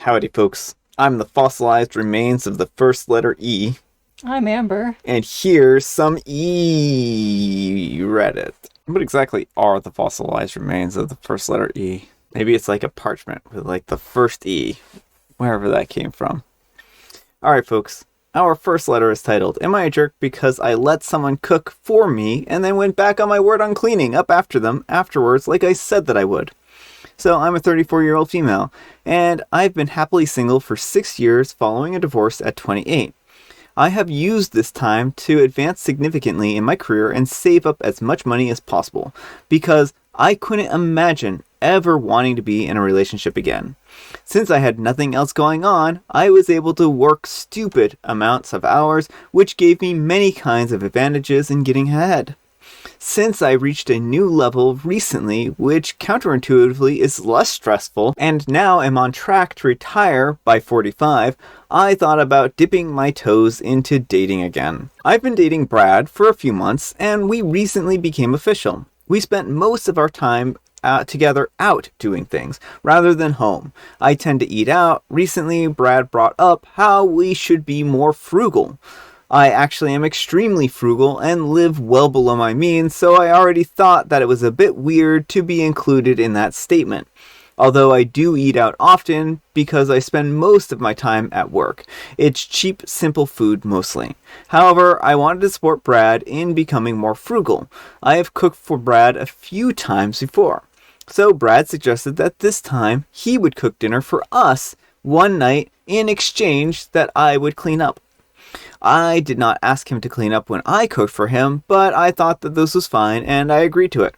Howdy, folks. I'm the fossilized remains of the first letter E. I'm Amber. And here's some Reddit. What exactly are the fossilized remains of the first letter E? Maybe it's like a parchment with like the first E, wherever that came from. Alright, folks. Our first letter is titled, Am I a Jerk Because I Let Someone Cook For Me and then went back on my word on cleaning up after them afterwards like I said that I would? So I'm a 34-year-old female, and I've been happily single for 6 years following a divorce at 28. I have used this time to advance significantly in my career and save up as much money as possible, because I couldn't imagine ever wanting to be in a relationship again. Since I had nothing else going on, I was able to work stupid amounts of hours, which gave me many kinds of advantages in getting ahead. Since I reached a new level recently, which counterintuitively is less stressful, and now am on track to retire by 45, I thought about dipping my toes into dating again. I've been dating Brad for a few months, and we recently became official. We spent most of our time together out doing things, rather than home. I tend to eat out. Recently, Brad brought up how we should be more frugal. I actually am extremely frugal and live well below my means, so I already thought that it was a bit weird to be included in that statement. Although I do eat out often because I spend most of my time at work. It's cheap, simple food mostly. However, I wanted to support Brad in becoming more frugal. I have cooked for Brad a few times before. So Brad suggested that this time he would cook dinner for us one night in exchange that I would clean up. I did not ask him to clean up when I cooked for him, but I thought that this was fine and I agreed to it.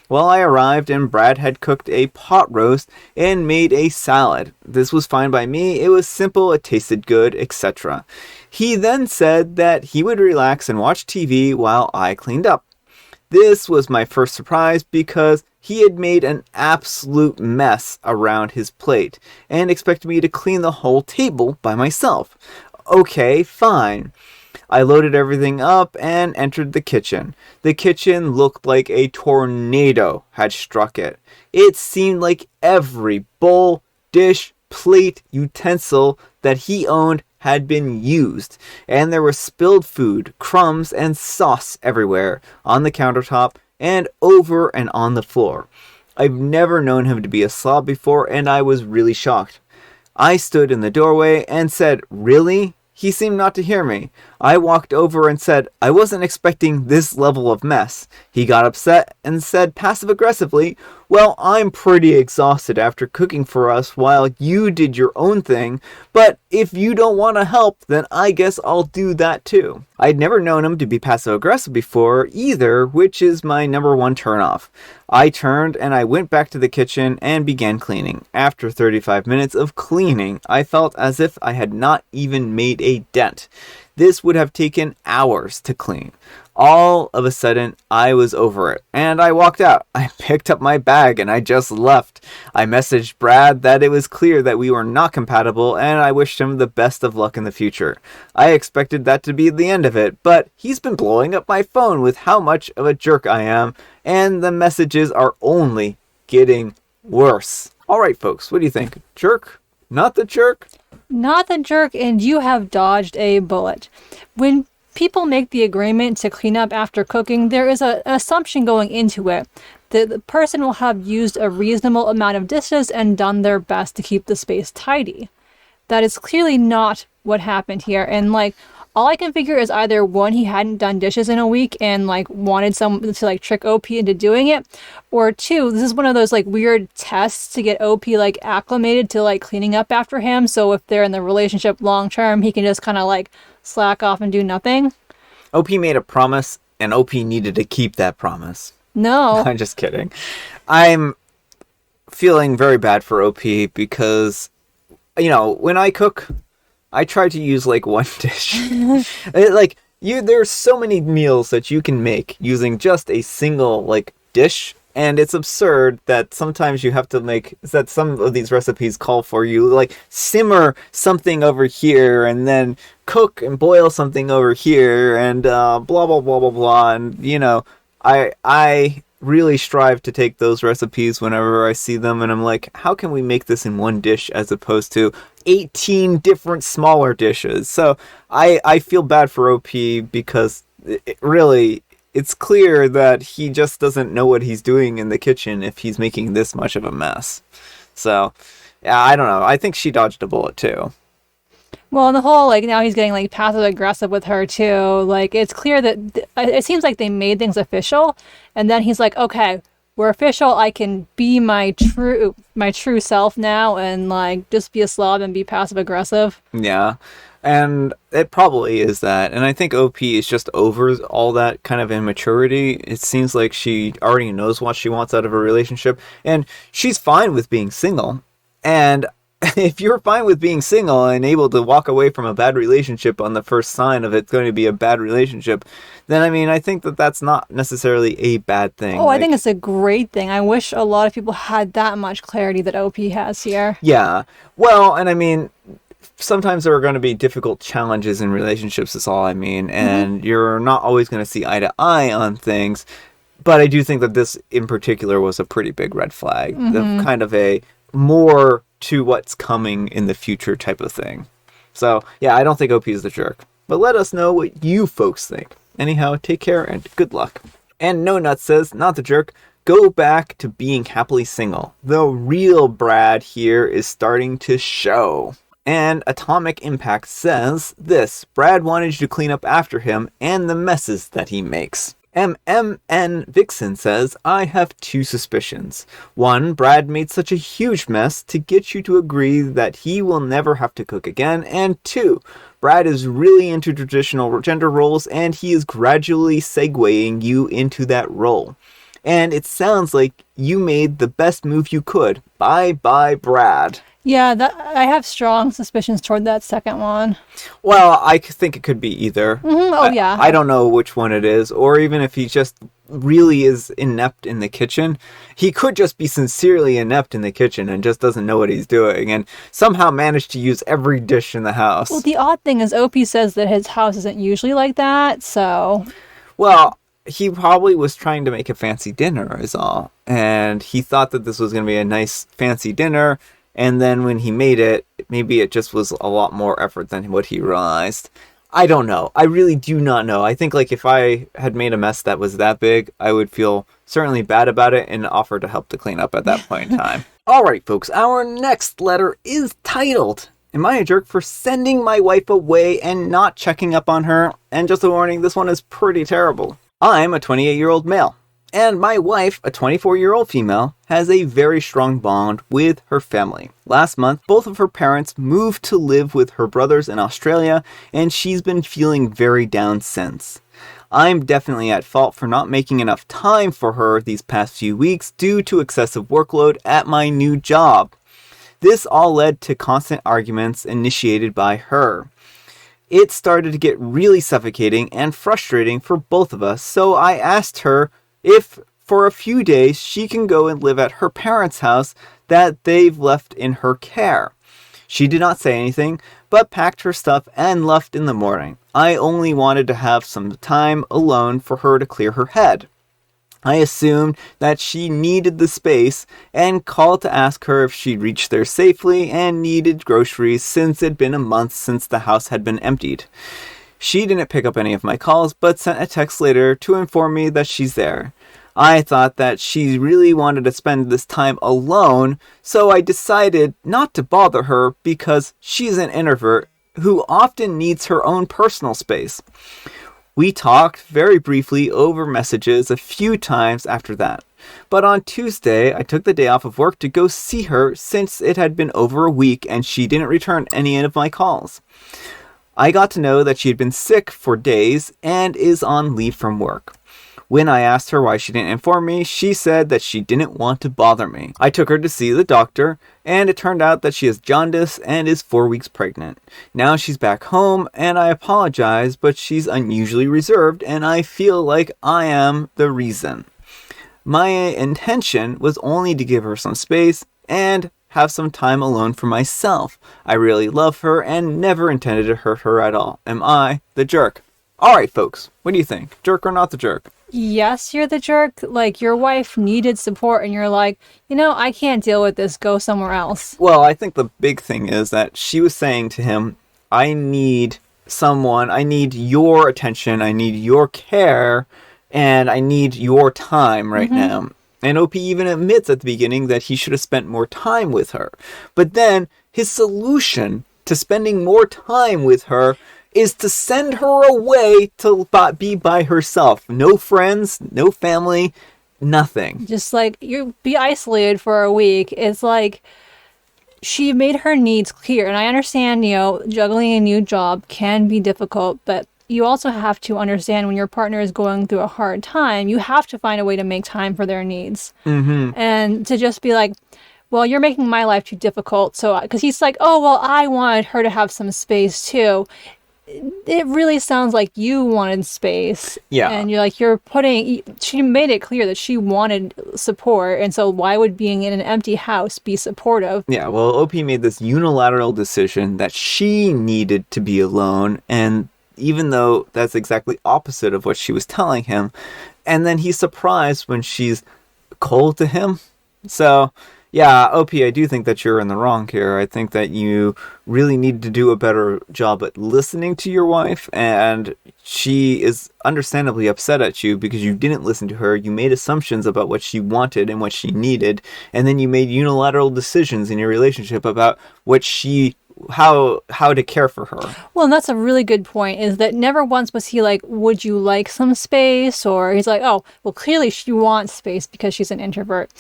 Well, I arrived and Brad had cooked a pot roast and made a salad. This was fine by me, it was simple, it tasted good, etc. He then said that he would relax and watch TV while I cleaned up. This was my first surprise because he had made an absolute mess around his plate and expected me to clean the whole table by myself. Okay, fine. I loaded everything up and entered the kitchen. The kitchen looked like a tornado had struck it. It seemed like every bowl, dish, plate, utensil that he owned had been used, and there was spilled food, crumbs, and sauce everywhere, on the countertop, and over and on the floor. I've never known him to be a slob before, and I was really shocked. I stood in the doorway and said, "Really?" He seemed not to hear me. I walked over and said, I wasn't expecting this level of mess. He got upset and said passive-aggressively, well, I'm pretty exhausted after cooking for us while you did your own thing, but if you don't want to help, then I guess I'll do that too. I'd never known him to be passive-aggressive before either, which is my number one turnoff. I turned and I went back to the kitchen and began cleaning. After 35 minutes of cleaning, I felt as if I had not even made a dent. This would have taken hours to clean. All of a sudden, I was over it, and I walked out. I picked up my bag, and I just left. I messaged Brad that it was clear that we were not compatible, and I wished him the best of luck in the future. I expected that to be the end of it, but he's been blowing up my phone with how much of a jerk I am, and the messages are only getting worse. Alright, folks, what do you think? Jerk? Not the jerk? Not the jerk, and you have dodged a bullet. When people make the agreement to clean up after cooking, there is an assumption going into it that the person will have used a reasonable amount of dishes and done their best to keep the space tidy. That is clearly not what happened here, and all I can figure is either one, he hadn't done dishes in a week and wanted someone to trick OP into doing it, or two, this is one of those weird tests to get OP acclimated to cleaning up after him, so if they're in the relationship long term, he can just kind of slack off and do nothing. OP made a promise and OP needed to keep that promise. No. I'm just kidding. I'm feeling very bad for OP because, when I cook, I try to use one dish. There's so many meals that you can make using just a single dish, and it's absurd that sometimes you have to that some of these recipes call for you simmer something over here and then cook and boil something over here and blah blah blah blah blah, and I really strive to take those recipes whenever I see them, and I'm like, how can we make this in one dish as opposed to 18 different smaller dishes. So I feel bad for OP because it's clear that he just doesn't know what he's doing in the kitchen if he's making this much of a mess. So, yeah, I don't know. I think she dodged a bullet too. Well, and the whole, like, now he's getting, like, passive aggressive with her, too. Like, it's clear that it seems like they made things official, and then he's like, okay, we're official. I can be my true self now and, like, just be a slob and be passive aggressive. Yeah. And it probably is that. And I think OP is just over all that kind of immaturity. It seems like she already knows what she wants out of a relationship, and she's fine with being single. And if you're fine with being single and able to walk away from a bad relationship on the first sign of it's going to be a bad relationship, then I mean, I think that that's not necessarily a bad thing. Oh, I think it's a great thing. I wish a lot of people had that much clarity that OP has here. Yeah. Well, and I mean, sometimes there are going to be difficult challenges in relationships, is all I mean, and you're not always going to see eye to eye on things. But I do think that this in particular was a pretty big red flag. The kind of a more to what's coming in the future type of thing. So, yeah, I don't think OP is the jerk. But let us know what you folks think. Anyhow, take care and good luck. And No Nut says, not the jerk, go back to being happily single. The real Brad here is starting to show. And Atomic Impact says this, Brad wanted you to clean up after him and the messes that he makes. MMN Vixen says, I have two suspicions. One, Brad made such a huge mess to get you to agree that he will never have to cook again. And two, Brad is really into traditional gender roles and he is gradually segueing you into that role. And it sounds like you made the best move you could. Bye bye, Brad. Yeah, I have strong suspicions toward that second one. Well, I think it could be either. Oh, yeah. I don't know which one it is, or even if he just really is inept in the kitchen. He could just be sincerely inept in the kitchen and just doesn't know what he's doing, and somehow managed to use every dish in the house. Well, the odd thing is OP says that his house isn't usually like that, so... Well, he probably was trying to make a fancy dinner, is all. And he thought that this was going to be a nice fancy dinner. And then when he made it, maybe it just was a lot more effort than what he realized. I don't know. I really do not know. I think like if I had made a mess that was that big, I would feel certainly bad about it and offer to help to clean up at that point in time. All right, folks. Our next letter is titled, Am I a jerk for sending my wife away and not checking up on her? And just a warning, this one is pretty terrible. I'm a 28-year-old male. And my wife, a 24-year-old female, has a very strong bond with her family. Last month, both of her parents moved to live with her brothers in Australia, and she's been feeling very down since. I'm definitely at fault for not making enough time for her these past few weeks due to excessive workload at my new job. This all led to constant arguments initiated by her. It started to get really suffocating and frustrating for both of us, so I asked her if for a few days she can go and live at her parents' house that they've left in her care. She did not say anything, but packed her stuff and left in the morning. I only wanted to have some time alone for her to clear her head. I assumed that she needed the space and called to ask her if she'd reached there safely and needed groceries since it'd been a month since the house had been emptied. She didn't pick up any of my calls, but sent a text later to inform me that she's there. I thought that she really wanted to spend this time alone, so I decided not to bother her because she's an introvert who often needs her own personal space. We talked very briefly over messages a few times after that. But on Tuesday, I took the day off of work to go see her since it had been over a week and she didn't return any of my calls. I got to know that she had been sick for days and is on leave from work. When I asked her why she didn't inform me, she said that she didn't want to bother me. I took her to see the doctor, and it turned out that she has jaundice and is 4 weeks pregnant. Now she's back home, and I apologize, but she's unusually reserved, and I feel like I am the reason. My intention was only to give her some space and have some time alone for myself. I really love her and never intended to hurt her at all. Am I the jerk? Alright folks, what do you think? Jerk or not the jerk? yes, you're the jerk. Like, your wife needed support, and you're like, I can't deal with this. Go somewhere else. Well, I think the big thing is that she was saying to him, I need someone, I need your attention, I need your care, and I need your time right now. And OP even admits at the beginning that he should have spent more time with her. But then his solution to spending more time with her is to send her away to be by herself. No friends, no family, nothing. Just like, you be isolated for a week. It's like, she made her needs clear. And I understand, juggling a new job can be difficult, but you also have to understand when your partner is going through a hard time, you have to find a way to make time for their needs. And to just be like, well, you're making my life too difficult. So, because he's like, oh, well, I wanted her to have some space too. It really sounds like you wanted space. Yeah. And you're like, she made it clear that she wanted support. And so why would being in an empty house be supportive? Yeah, well, OP made this unilateral decision that she needed to be alone. And even though that's exactly opposite of what she was telling him. And then he's surprised when she's cold to him. So, yeah, OP, I do think that you're in the wrong here. I think that you really need to do a better job at listening to your wife, and she is understandably upset at you because you didn't listen to her. You made assumptions about what she wanted and what she needed, and then you made unilateral decisions in your relationship about how to care for her. Well, and that's a really good point, is that never once was he like, would you like some space? Or he's like, oh, well, clearly she wants space because she's an introvert.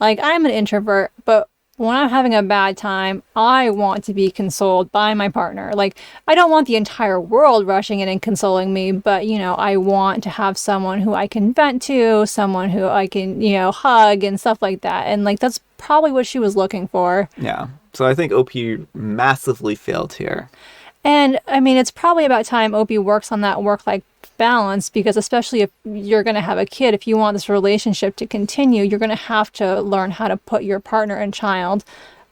Like, I'm an introvert, but when I'm having a bad time, I want to be consoled by my partner. Like, I don't want the entire world rushing in and consoling me, but, I want to have someone who I can vent to, someone who I can, hug and stuff like that. And, like, that's probably what she was looking for. Yeah. So I think OP massively failed here. And, I mean, it's probably about time OP works on that work-life balance, because especially if you're going to have a kid, if you want this relationship to continue, you're going to have to learn how to put your partner and child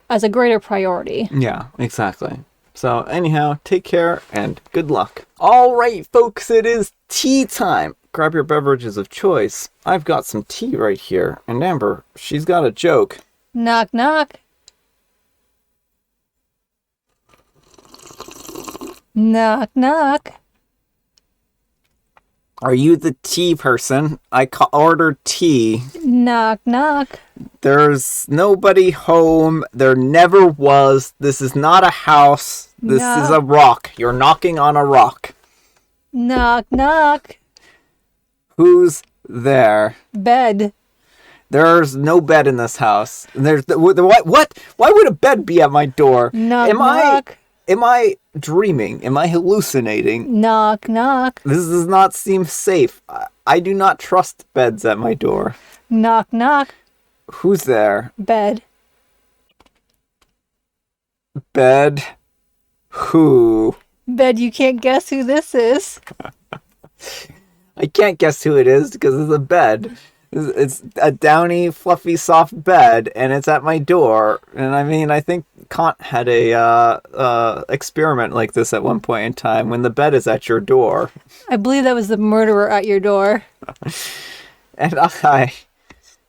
as a greater priority. Yeah, exactly. So anyhow, take care and good luck. All right, folks, it is tea time. Grab your beverages of choice. I've got some tea right here. And Amber, she's got a joke. Knock, knock. Knock, knock. Are you the tea person? I ordered tea. Knock, knock. There's nobody home. There never was. This is not a house. This is a rock. You're knocking on a rock. Knock, knock. Who's there? Bed. There's no bed in this house. What? Why would a bed be at my door? Knock, knock. Am I dreaming? Am I hallucinating? Knock, knock. This does not seem safe. I do not trust beds at my door. Knock, knock. Who's there? Bed. Bed? Who? Bed, you can't guess who this is. I can't guess who it is because it's a bed. It's a downy, fluffy, soft bed, and it's at my door. And I mean, I think Kant had a experiment like this at one point in time when the bed is at your door. I believe that was the murderer at your door. And I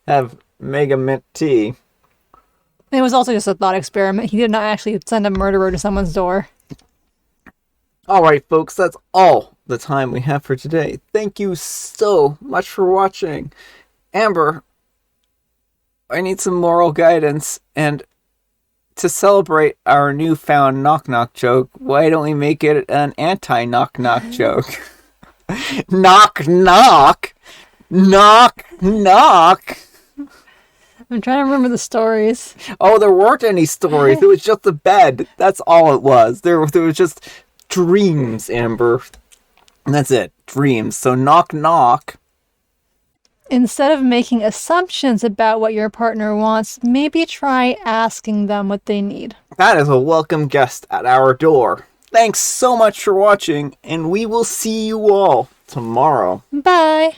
have Mega Mint tea. It was also just a thought experiment. He did not actually send a murderer to someone's door. All right, folks, that's all the time we have for today. Thank you so much for watching. Amber, I need some moral guidance, and to celebrate our newfound knock-knock joke, why don't we make it an anti-knock-knock joke? Knock, knock! Knock, knock! I'm trying to remember the stories. Oh, there weren't any stories. It was just a bed. That's all it was. There was just dreams, Amber. And that's it. Dreams. So knock, knock. Instead of making assumptions about what your partner wants, maybe try asking them what they need. That is a welcome guest at our door. Thanks so much for watching, and we will see you all tomorrow. Bye!